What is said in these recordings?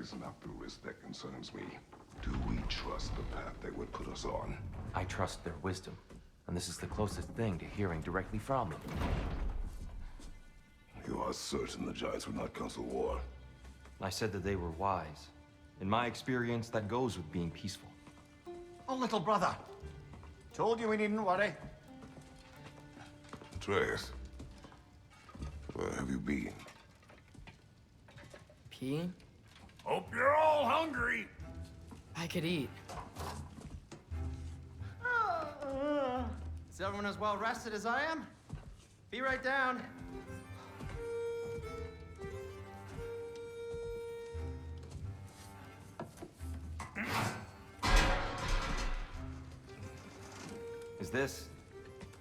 is not the risk that concerns me. Do we trust the path they would put us on? I trust their wisdom, and this is the closest thing to hearing directly from them. You are certain the Giants would not counsel war? I said that they were wise. In my experience, that goes with being peaceful. Oh, little brother. Told you we needn't worry. Atreus, where have you been? Peeing? Hope you're all hungry. I could eat. Is everyone as well rested as I am? Be right down. Is this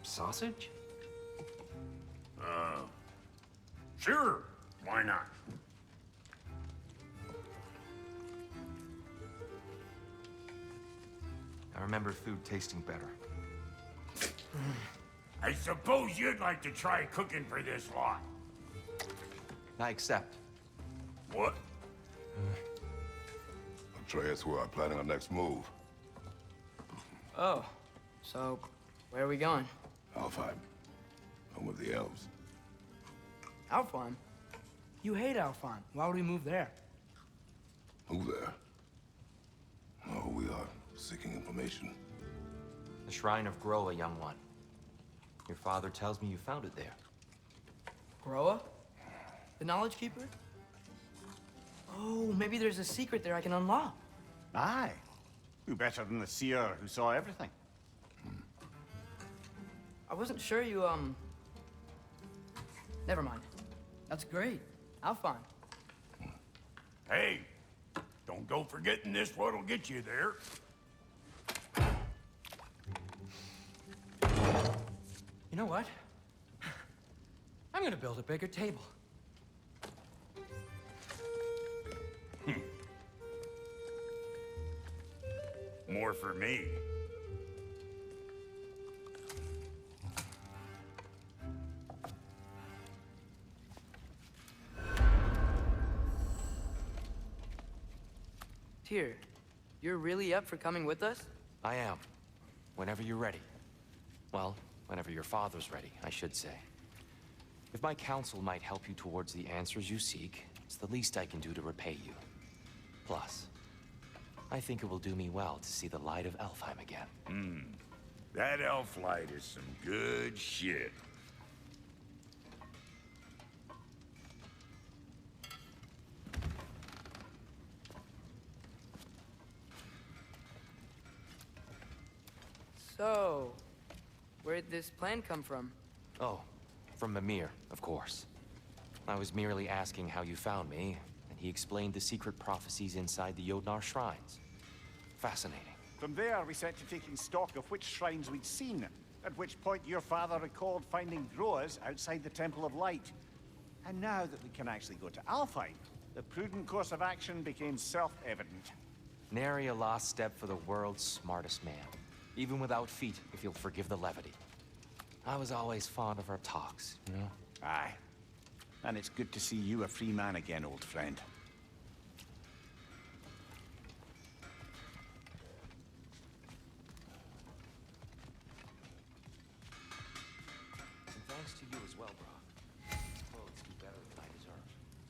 sausage? Sure, why not? I remember food tasting better. I suppose you'd like to try cooking for this lot. I accept. What? Atreus, we are planning our next move. Oh, so where are we going? Alfheim, home of the elves. Alfheim? You hate Alfheim. Why would we move there? Who there? Oh, we are seeking information. The Shrine of Groa, young one. Your father tells me you found it there. Groa? The Knowledge Keeper? Oh, maybe there's a secret there I can unlock. Aye. Who better than the seer who saw everything? I wasn't sure you, Never mind. That's great. Alfheim. Hey, don't go forgetting this what'll get you there. You know what? I'm gonna build a bigger table. More for me. Tyr, you're really up for coming with us? I am. Whenever you're ready. Well, whenever your father's ready, I should say. If my counsel might help you towards the answers you seek, it's the least I can do to repay you. Plus, I think it will do me well to see the light of Elfheim again. That elf light is some good shit. So, where'd this plan come from? Oh, from Mimir, of course. I was merely asking how you found me, and he explained the secret prophecies inside the Jotnar shrines. Fascinating. From there, we set to taking stock of which shrines we'd seen, at which point your father recalled finding Groas outside the Temple of Light. And now that we can actually go to Alfheim, the prudent course of action became self-evident. Nary a lost step for the world's smartest man. Even without feet, if you'll forgive the levity. I was always fond of our talks, you know? Aye. And it's good to see you a free man again, old friend. And thanks to you as well, Brock. These clothes do better than I deserve.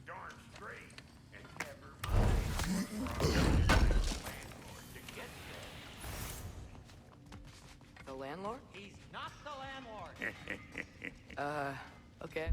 Darn straight. And never mind. To get The landlord? He's not the landlord. Okay.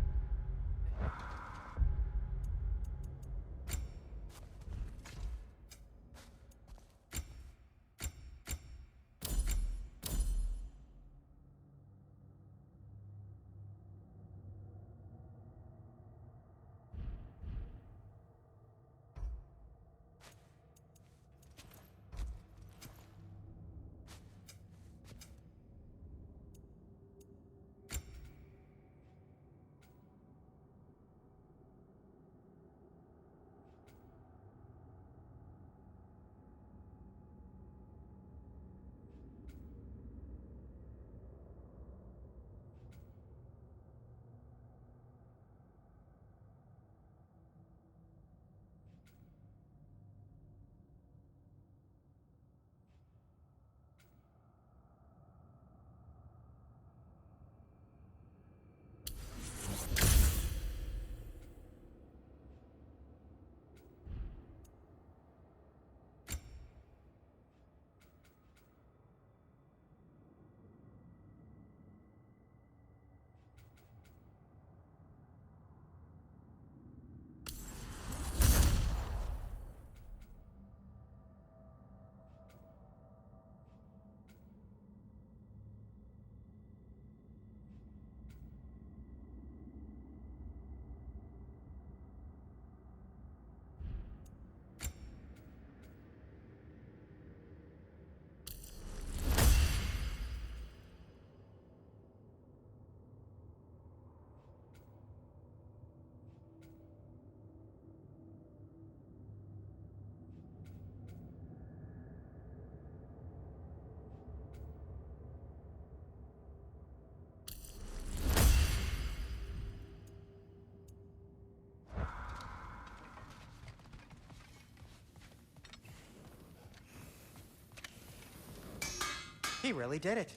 He really did it.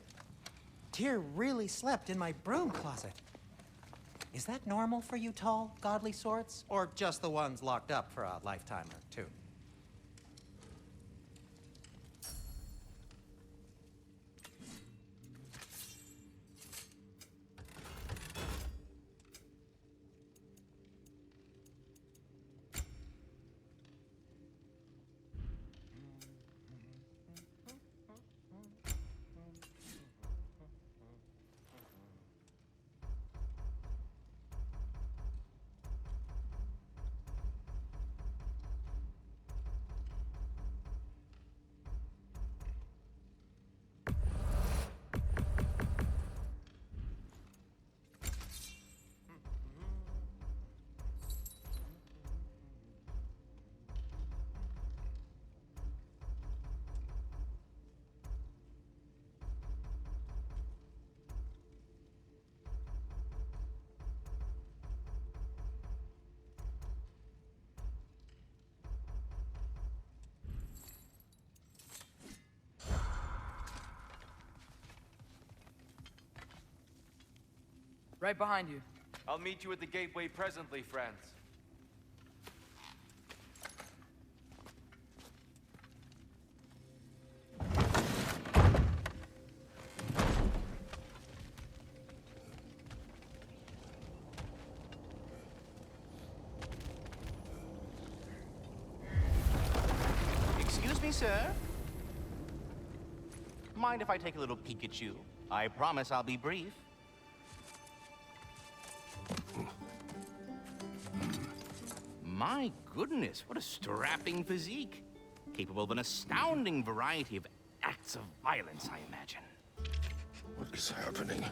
Tyr really slept in my broom closet. Is that normal for you tall, godly swords? Or just the ones locked up for a lifetime or two? Right behind you. I'll meet you at the gateway presently, friends. Excuse me, sir. Mind if I take a little peek at you? I promise I'll be brief. My goodness, what a strapping physique. Capable of an astounding variety of acts of violence, I imagine. What is happening?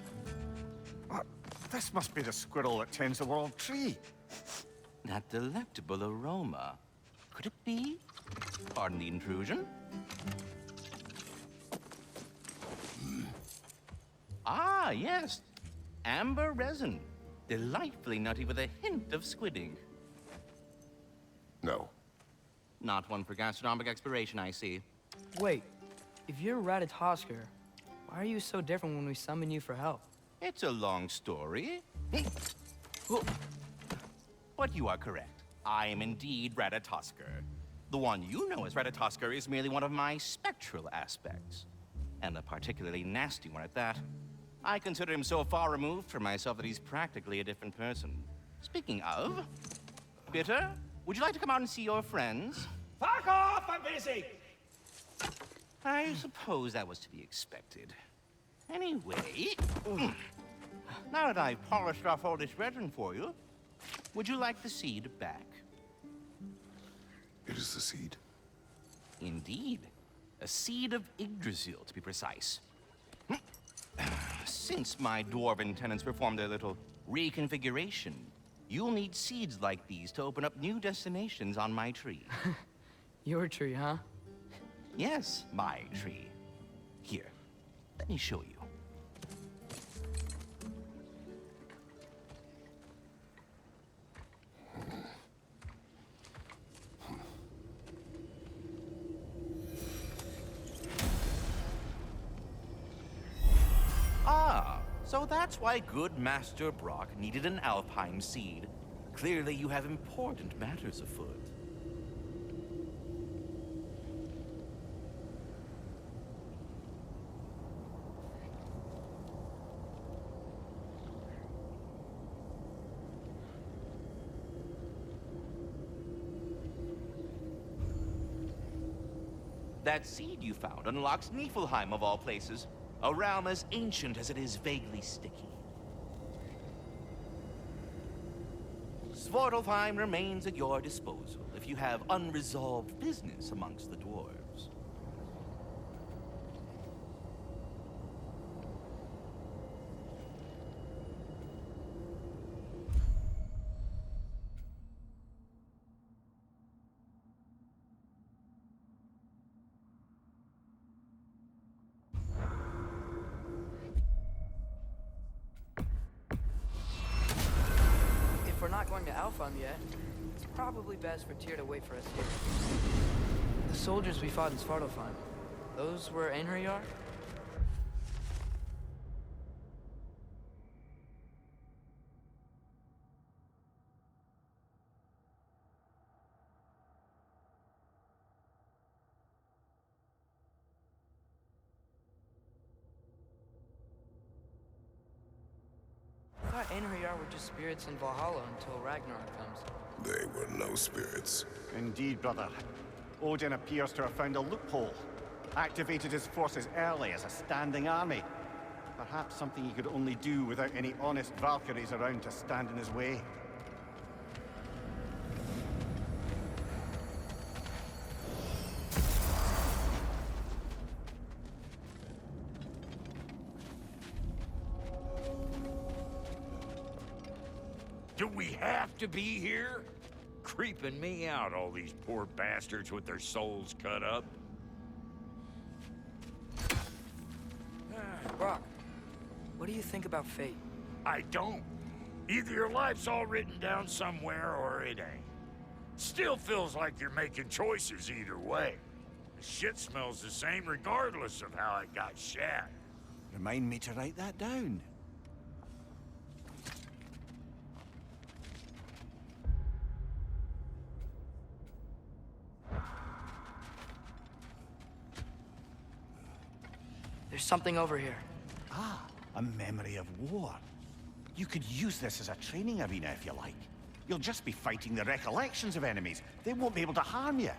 This must be the squirrel that tends the world tree. That delectable aroma. Could it be? Pardon the intrusion. Ah, yes. Amber resin. Delightfully nutty with a hint of squidding. No. Not one for gastronomic exploration, I see. Wait, if you're Ratatoskr, why are you so different when we summon you for help? It's a long story. But you are correct. I am indeed Ratatoskr. The one you know as Ratatoskr is merely one of my spectral aspects. And a particularly nasty one at that. I consider him so far removed from myself that he's practically a different person. Speaking of, Bitter, would you like to come out and see your friends? Fuck off! I'm busy! I suppose that was to be expected. Anyway, now that I've polished off all this resin for you, would you like the seed back? It is the seed. Indeed. A seed of Yggdrasil, to be precise. Since my dwarven tenants performed their little reconfiguration, you'll need seeds like these to open up new destinations on my tree. Your tree, huh? Yes, my tree. Here, let me show you. Ah, so that's why good Master Brock needed an Alfheim seed. Clearly you have important matters afoot. That seed you found unlocks Niflheim of all places, a realm as ancient as it is vaguely sticky. Svartalfheim remains at your disposal if you have unresolved business amongst the dwarves. If we're not going to Alfheim yet, it's probably best for Tyr to wait for us here. The soldiers we fought in Svartalfheim, those were Einherjar? Einherjar were just spirits in Valhalla until Ragnarok comes. They were no spirits. Indeed, brother. Odin appears to have found a loophole. Activated his forces early as a standing army. Perhaps something he could only do without any honest Valkyries around to stand in his way. Do we have to be here? Creeping me out, all these poor bastards with their souls cut up. Brock, what do you think about fate? I don't. Either your life's all written down somewhere or it ain't. Still feels like you're making choices either way. The shit smells the same regardless of how it got shat. Remind me to write that down. There's something over here. Ah, a memory of war. You could use this as a training arena if you like. You'll just be fighting the recollections of enemies. They won't be able to harm you.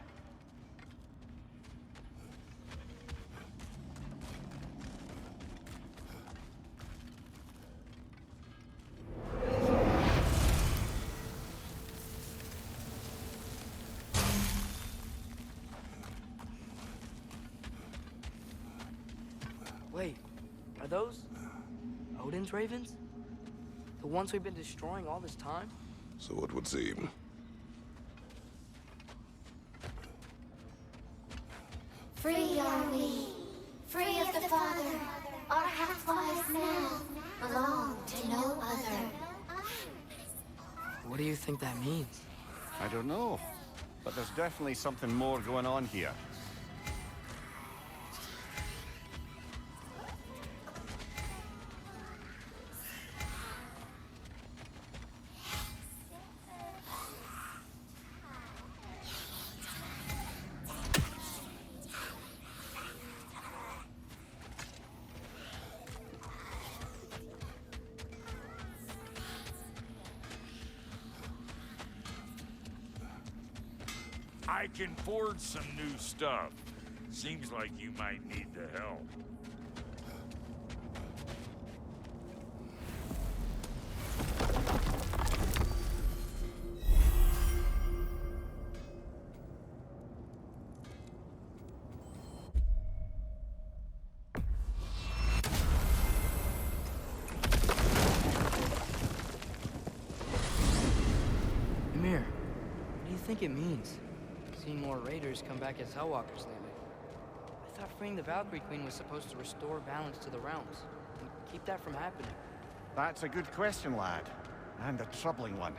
Wait, are those Odin's ravens? The ones we've been destroying all this time? So it would seem. Free are we, free of the Father. Our half-lives now belong to no other. What do you think that means? I don't know, but there's definitely something more going on here. I can forge some new stuff. Seems like you might need the help. Ymir, what do you think it means? Seen more raiders come back as Hellwalkers lately. I thought freeing the Valkyrie Queen was supposed to restore balance to the realms and keep that from happening. That's a good question, lad. And a troubling one.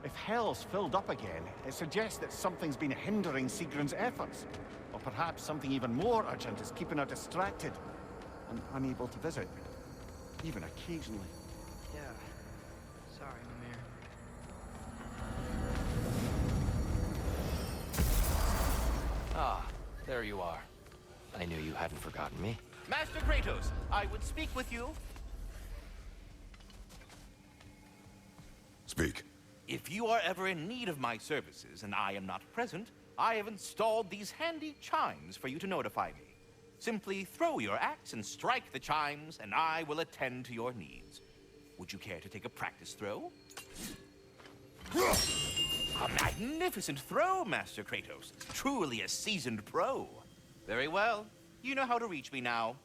If Hell's filled up again, it suggests that something's been hindering Sigrun's efforts. Or perhaps something even more urgent is keeping her distracted and unable to visit. Even occasionally. Yeah. Sorry, Ymir. Ah, there you are. I knew you hadn't forgotten me. Master Kratos, I would speak with you. Speak. If you are ever in need of my services and I am not present, I have installed these handy chimes for you to notify me. Simply throw your axe and strike the chimes, and I will attend to your needs. Would you care to take a practice throw? A magnificent throw, Master Kratos. Truly a seasoned pro. Very well. You know how to reach me now.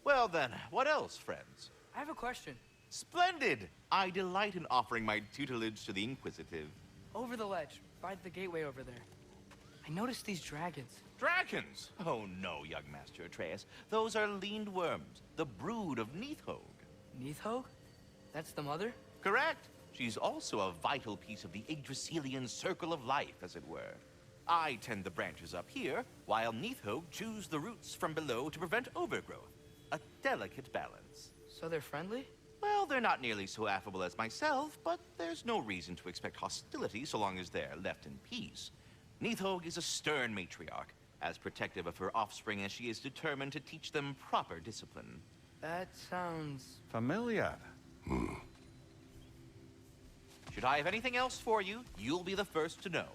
Well then, what else, friends? I have a question. Splendid! I delight in offering my tutelage to the inquisitive. Over the ledge, by the gateway over there. I noticed these dragons. Dragons? Oh no, young Master Atreus. Those are leaned worms, the brood of Nidhogg. Nidhogg? That's the mother? Correct. She's also a vital piece of the Yggdrasilian circle of life, as it were. I tend the branches up here, while Nidhogg chews the roots from below to prevent overgrowth. A delicate balance. So they're friendly? Well, they're not nearly so affable as myself, but there's no reason to expect hostility so long as they're left in peace. Nidhogg is a stern matriarch, as protective of her offspring as she is determined to teach them proper discipline. That sounds... Familiar. Should I have anything else for you, you'll be the first to know.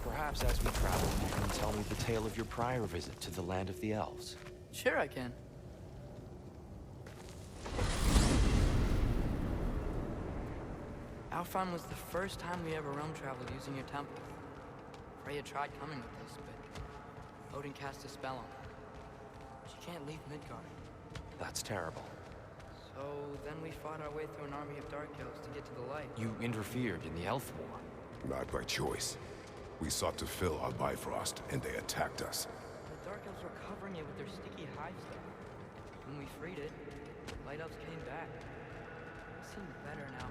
Perhaps as we travel, you can tell me the tale of your prior visit to the land of the elves. Sure I can. Alfheim was the first time we ever realm traveled using your temple. Freya tried coming with us, but Odin cast a spell on her. She can't leave Midgard. That's terrible. So then we fought our way through an army of dark elves to get to the light. You interfered in the elf war. Not by choice. We sought to fill our Bifrost, and they attacked us. The dark elves were covering it with their sticky hive stuff. When we freed it, light elves came back. They seem better now.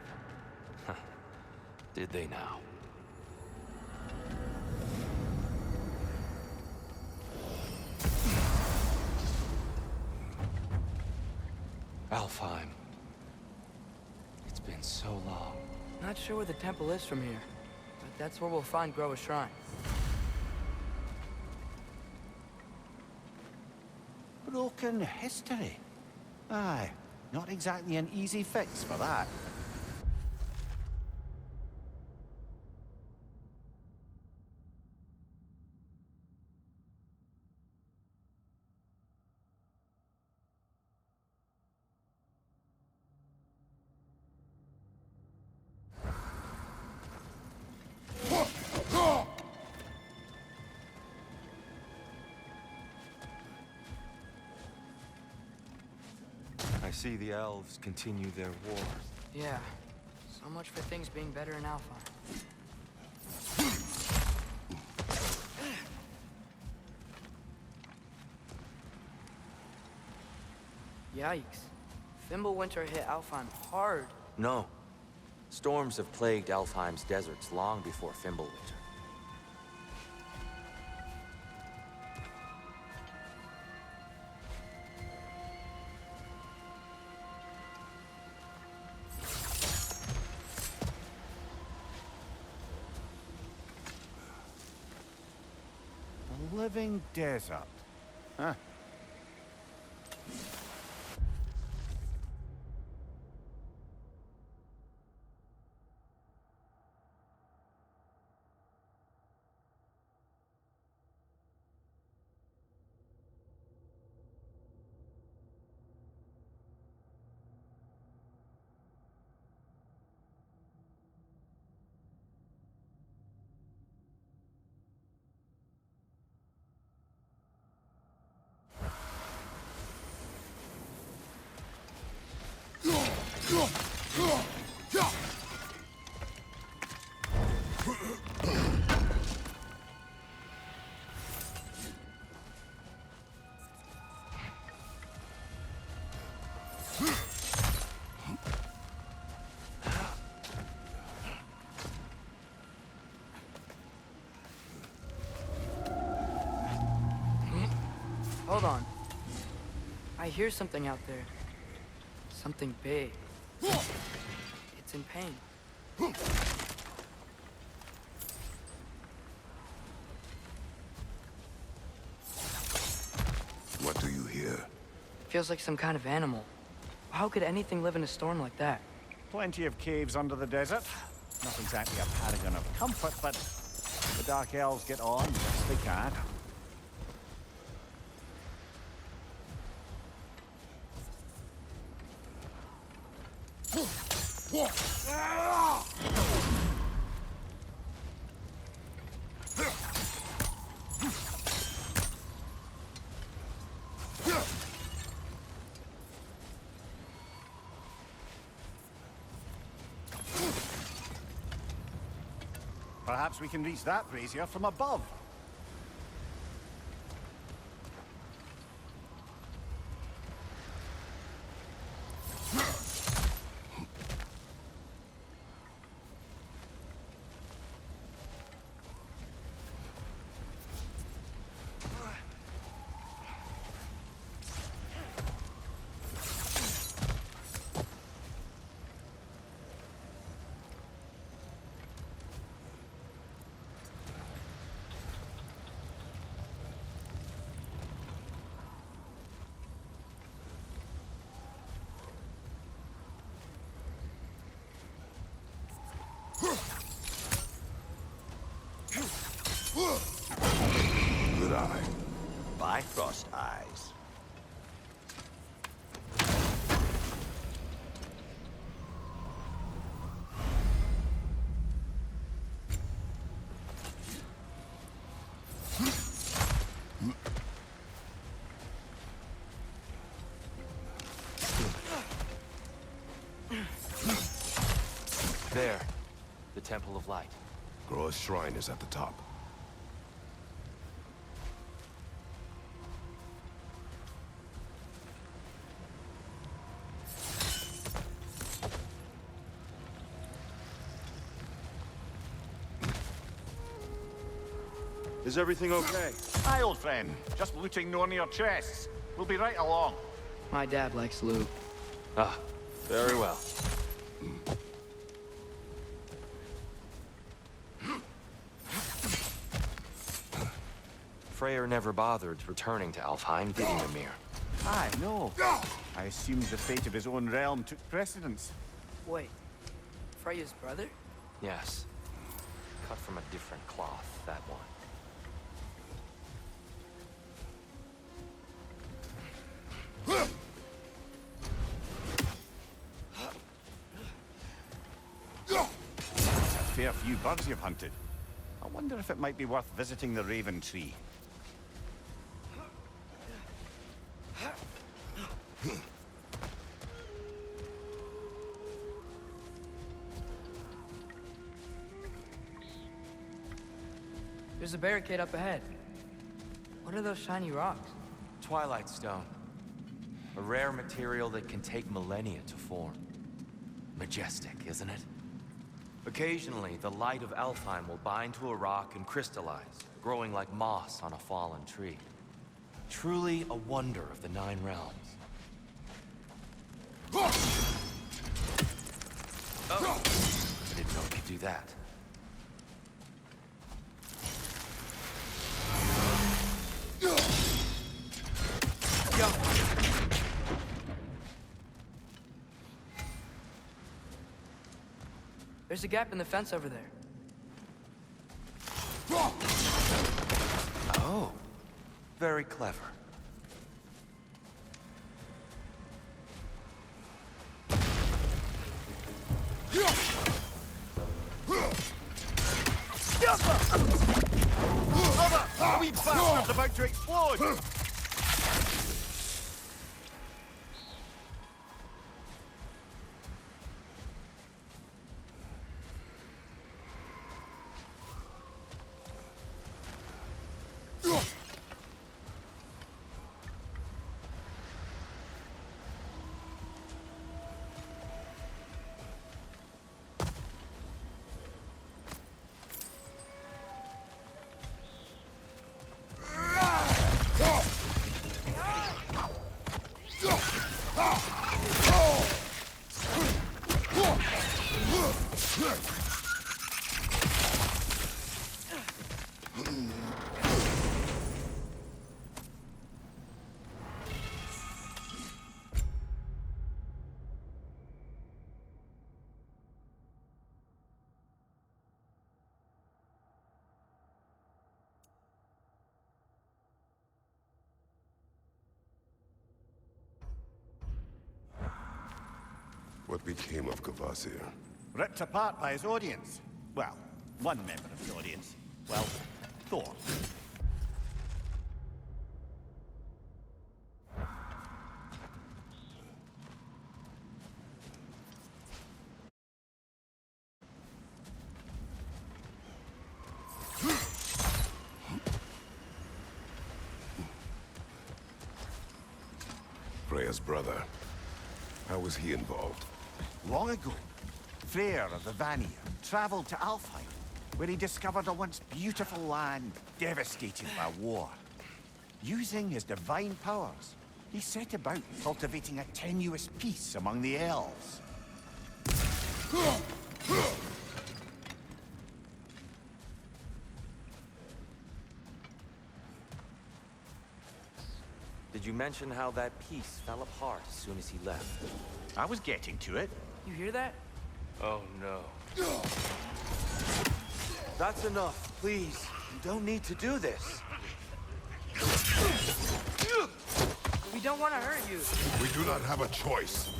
Did they now? Alfheim. It's been so long. Not sure where the temple is from here, but that's where we'll find Groa's shrine. Broken history. Aye, not exactly an easy fix for that. I see the elves continue their war. Yeah, so much for things being better in Alpha. Yikes. Fimbulwinter hit Alfheim hard. No. Storms have plagued Alfheim's deserts long before Fimbulwinter. A living desert. Huh. Hold on. I hear something out there. Something big. It's in pain. What do you hear? Feels like some kind of animal. How could anything live in a storm like that? Plenty of caves under the desert. Not exactly a paragon of comfort, but the Dark Elves get on best they can. Perhaps we can reach that brazier from above. Good eye. Bifrost eyes. There. The Temple of Light. Groa's shrine is at the top. Is everything okay? Hi, old friend. Just looting Nornir chests. We'll be right along. My dad likes loot. Ah, very well. Freyr never bothered returning to Alfheim, did he, Mimir? Aye, no. I assumed the fate of his own realm took precedence. Wait, Freya's brother? Yes. Cut from a different cloth, that one. That's a fair few birds you've hunted. I wonder if it might be worth visiting the Raven Tree. There's a barricade up ahead. What are those shiny rocks? Twilight Stone. A rare material that can take millennia to form. Majestic, isn't it? Occasionally, the light of Alfheim will bind to a rock and crystallize, growing like moss on a fallen tree. Truly a wonder of the Nine Realms. Oh! I didn't know it could do that. There's a gap in the fence over there. Oh, very clever. A wee bastard's about to explode! What became of Kvasir? Ripped apart by his audience. Well, one member of the audience. Well, Thor. Freya's brother. How was he involved? Long ago, Freyr of the Vanir traveled to Alfheim, where he discovered a once beautiful land devastated by war. Using his divine powers, he set about cultivating a tenuous peace among the elves. Did you mention how that piece fell apart as soon as he left? I was getting to it. You hear that? Oh no. That's enough, please. You don't need to do this. We don't want to hurt you. We do not have a choice.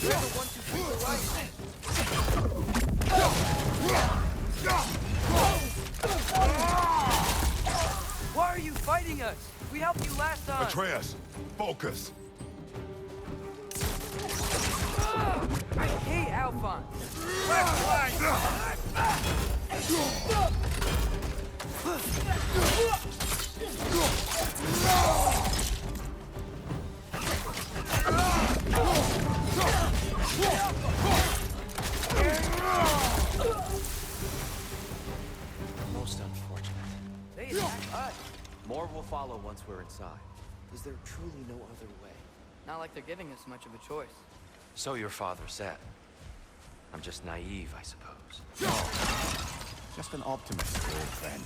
You're the ones who took the right. Why are you fighting us? We helped you last time. Atreus, focus. I hate Alphon. Most unfortunate. They attacked us. More will follow once we're inside. Is there truly no other way? Not like they're giving us much of a choice. So your father said. I'm just naive, I suppose. Just an optimist, old friend.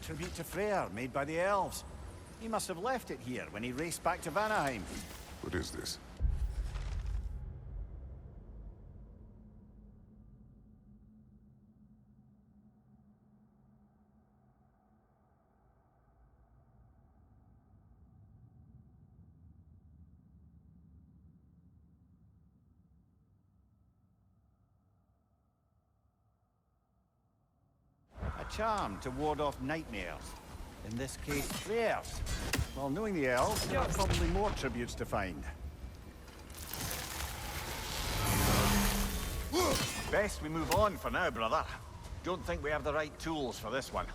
Tribute to Freyr, made by the elves. He must have left it here when he raced back to Vanaheim. What is this? A charm to ward off nightmares. In this case, Freyr's. Well, knowing the elves, there are probably more tributes to find. Best we move on for now, brother. Don't think we have the right tools for this one.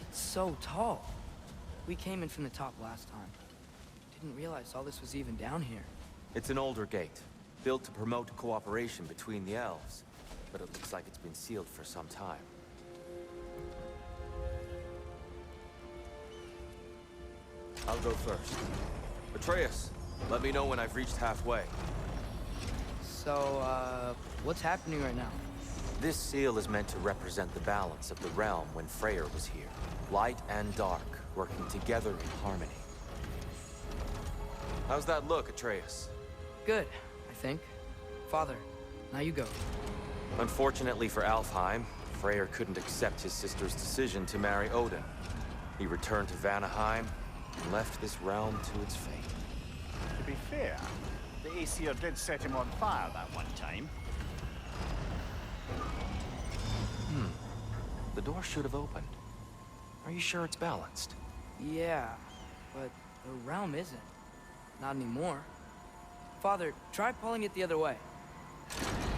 It's so tall. We came in from the top last time. Didn't realize all this was even down here. It's an older gate, built to promote cooperation between the elves. But it looks like it's been sealed for some time. I'll go first. Atreus, let me know when I've reached halfway. So, what's happening right now? This seal is meant to represent the balance of the realm when Freyr was here. Light and dark, working together in harmony. How's that look, Atreus? Good, I think. Father, now you go. Unfortunately for Alfheim, Freyr couldn't accept his sister's decision to marry Odin. He returned to Vanaheim and left this realm to its fate. To be fair, the Aesir did set him on fire that one time. The door should have opened. Are you sure it's balanced? Yeah, but the realm isn't. Not anymore. Father, try pulling it the other way.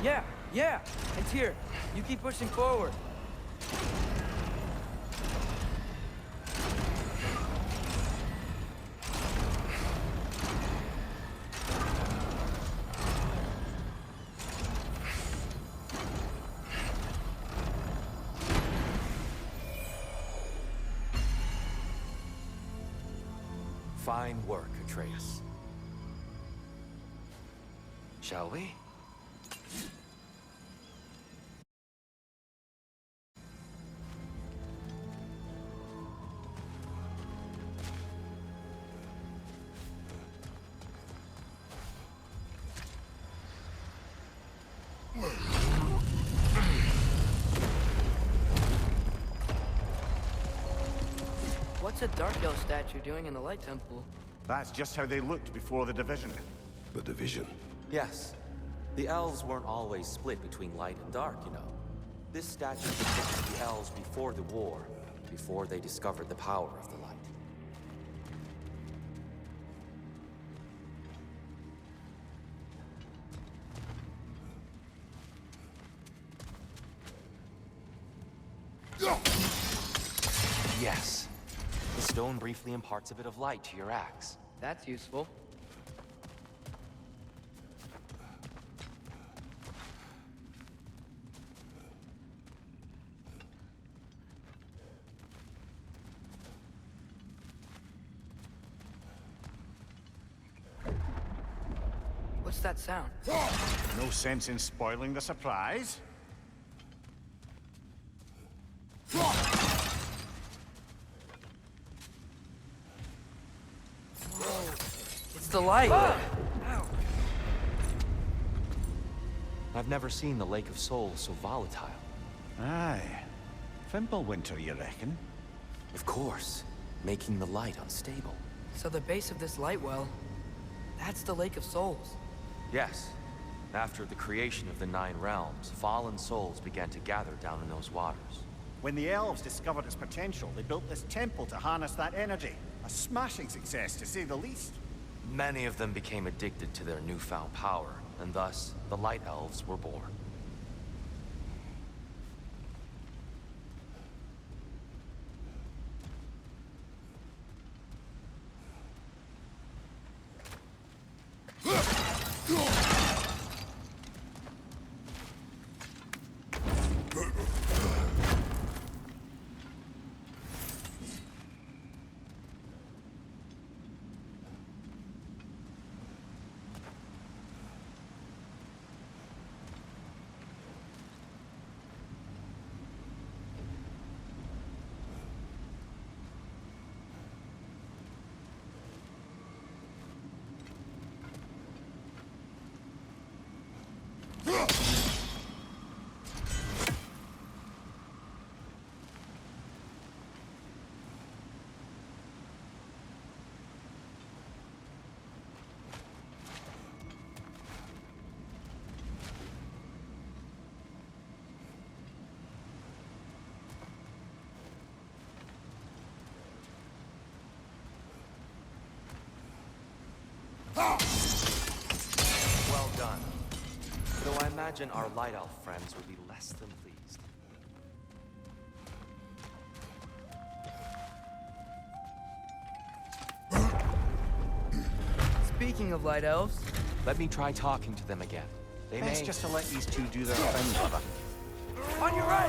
Yeah! And here, you keep pushing forward. Fine work, Atreus. Shall we? What's a Dark Elf statue doing in the Light Temple? That's just how they looked before the division. The division. Yes. The elves weren't always split between light and dark, you know. This statue depicts the elves before the war, before they discovered the power of the light. Yes. The stone briefly imparts a bit of light to your axe. That's useful. What's that sound? No sense in spoiling the surprise. It's the light! Ow. I've never seen the Lake of Souls so volatile. Aye. Fimbulwinter, you reckon? Of course, making the light unstable. So the base of this light well, that's the Lake of Souls. Yes. After the creation of the Nine Realms, fallen souls began to gather down in those waters. When the elves discovered its potential, they built this temple to harness that energy. A smashing success, to say the least. Many of them became addicted to their newfound power, and thus, the Light Elves were born. Well done. Though I imagine our Light Elf friends would be less than pleased. Speaking of light elves... Let me try talking to them again. They Best may... just to let these two do their thing, brother. On your right!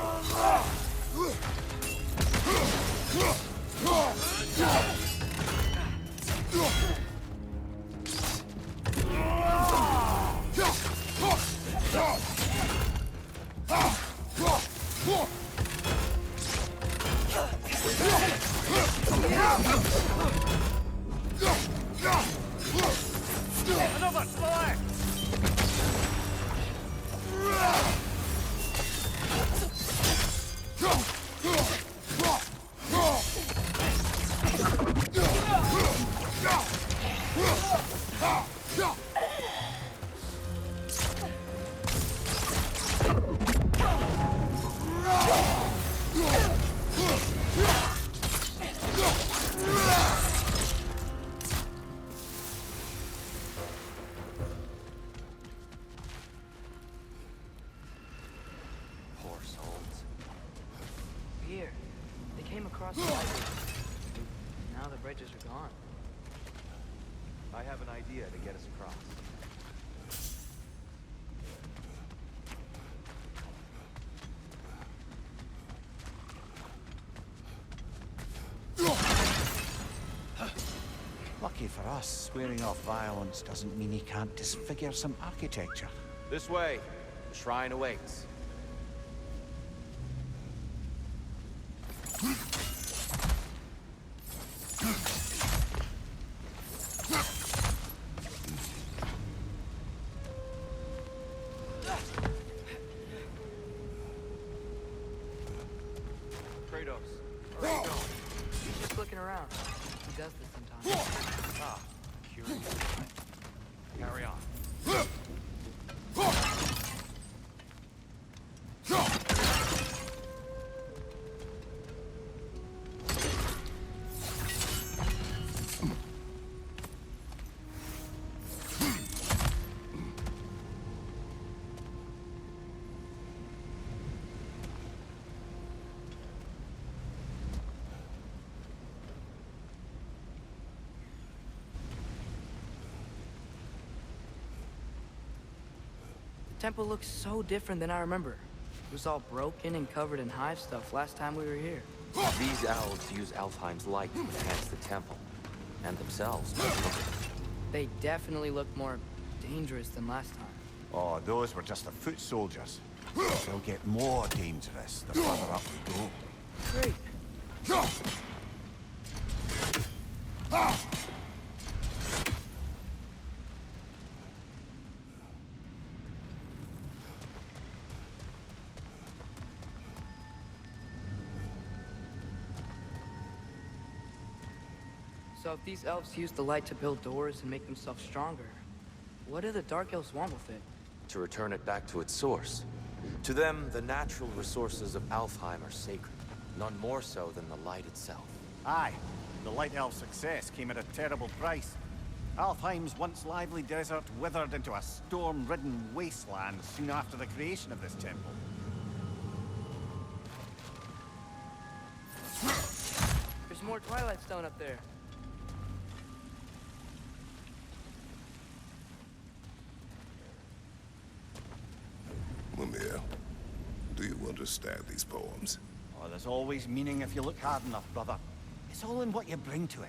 Another select! Poor souls. Here. They came across the light. Now the bridges are gone. I have an idea to get us across. Lucky for us, swearing off violence doesn't mean he can't disfigure some architecture. This way. The shrine awaits. Kratos, where are you going? He's just looking around. He does this sometimes. Ah, curious. Carry on. temple looks so different than I remember. It was all broken and covered in hive stuff last time we were here. These elves use Alfheim's light to enhance the temple. And themselves. They definitely look more dangerous than last time. Oh, those were just the foot soldiers. They'll get more dangerous the further up we go. Great. So if these elves use the light to build doors and make themselves stronger, what do the Dark Elves want with it? To return it back to its source. To them, the natural resources of Alfheim are sacred. None more so than the light itself. Aye, the Light Elf's success came at a terrible price. Alfheim's once lively desert withered into a storm-ridden wasteland soon after the creation of this temple. There's more Twilight Stone up there. Mimir, do you understand these poems? Oh, there's always meaning if you look hard enough, brother. It's all in what you bring to it.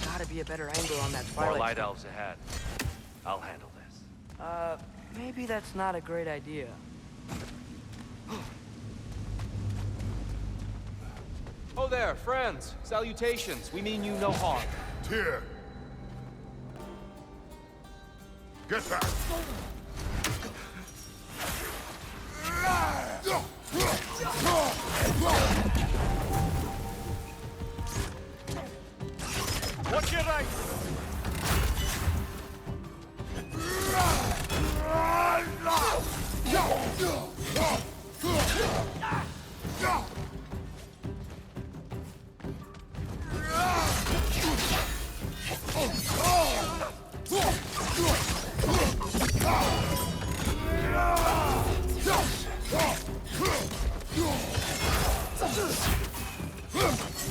Gotta be a better angle on that More Twilight light Stone. elves ahead. I'll handle this. Maybe that's not a great idea. Oh there, friends. Salutations. We mean you no harm. Tyr! Get back! Watch your right!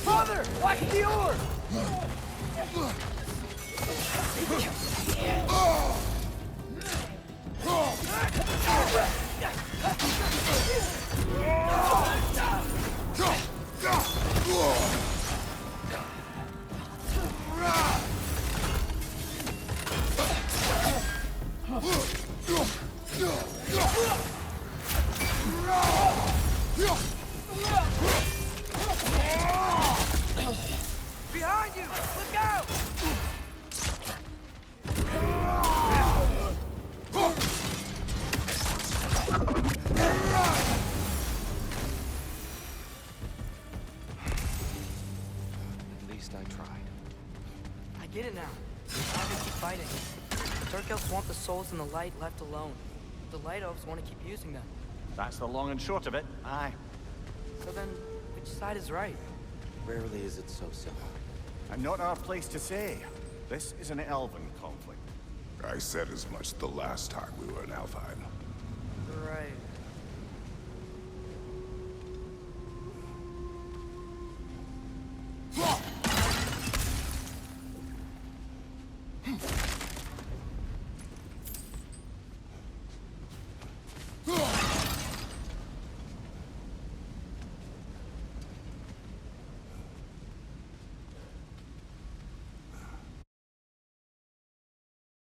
Father, watch the orb! Behind you! Look out! At least I tried. I get it now. Why they keep fighting. The Dark Elves want the souls in the light left alone. The Light Elves want to keep using them. That's the long and short of it, aye. So then, which side is right? Rarely is it so simple. And not our place to say. This is an elven conflict. I said as much the last time we were in Alfheim. Right.